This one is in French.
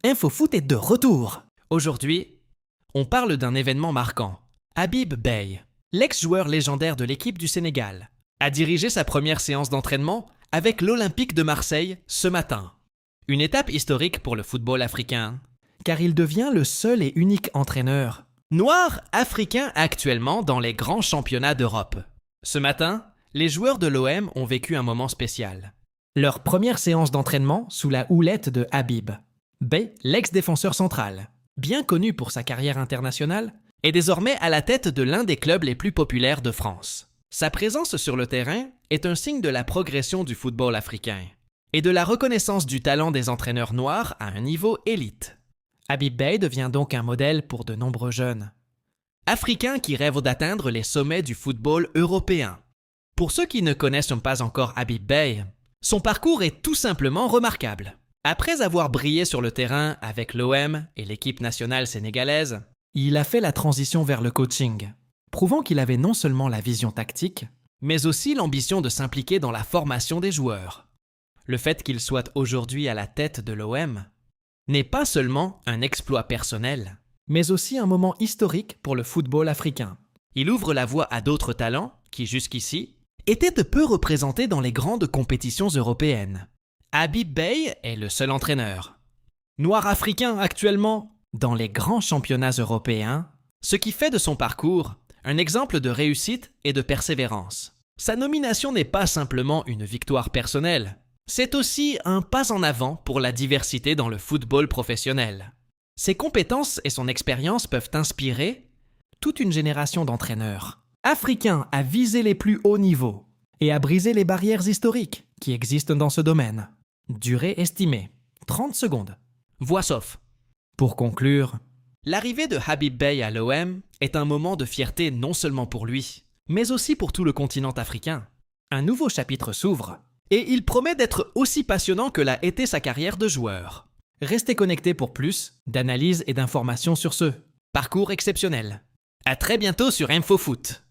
InfoFoot est de retour. Aujourd'hui, on parle d'un événement marquant. Habib Beye, l'ex-joueur légendaire de l'équipe du Sénégal, a dirigé sa première séance d'entraînement avec l'Olympique de Marseille ce matin. Une étape historique pour le football africain, car il devient le seul et unique entraîneur noir africain actuellement dans les grands championnats d'Europe. Ce matin, les joueurs de l'OM ont vécu un moment spécial. Leur première séance d'entraînement sous la houlette de Habib Beye, l'ex-défenseur central, bien connu pour sa carrière internationale, est désormais à la tête de l'un des clubs les plus populaires de France. Sa présence sur le terrain est un signe de la progression du football africain et de la reconnaissance du talent des entraîneurs noirs à un niveau élite. Habib Beye devient donc un modèle pour de nombreux jeunes Africains qui rêvent d'atteindre les sommets du football européen. Pour ceux qui ne connaissent pas encore Habib Beye, son parcours est tout simplement remarquable. Après avoir brillé sur le terrain avec l'OM et l'équipe nationale sénégalaise, il a fait la transition vers le coaching, prouvant qu'il avait non seulement la vision tactique, mais aussi l'ambition de s'impliquer dans la formation des joueurs. Le fait qu'il soit aujourd'hui à la tête de l'OM n'est pas seulement un exploit personnel, mais aussi un moment historique pour le football africain. Il ouvre la voie à d'autres talents qui, jusqu'ici, étaient de peu représentés dans les grandes compétitions européennes. Habib Beye est le seul entraîneur noir africain actuellement dans les grands championnats européens, ce qui fait de son parcours un exemple de réussite et de persévérance. Sa nomination n'est pas simplement une victoire personnelle, c'est aussi un pas en avant pour la diversité dans le football professionnel. Ses compétences et son expérience peuvent inspirer toute une génération d'entraîneurs africains à viser les plus hauts niveaux et à briser les barrières historiques qui existent dans ce domaine. Durée estimée, 30 secondes. Voix off. Pour conclure, l'arrivée de Habib Beye à l'OM est un moment de fierté non seulement pour lui, mais aussi pour tout le continent africain. Un nouveau chapitre s'ouvre, et il promet d'être aussi passionnant que l'a été sa carrière de joueur. Restez connectés pour plus d'analyses et d'informations sur ce parcours exceptionnel. À très bientôt sur InfoFoot.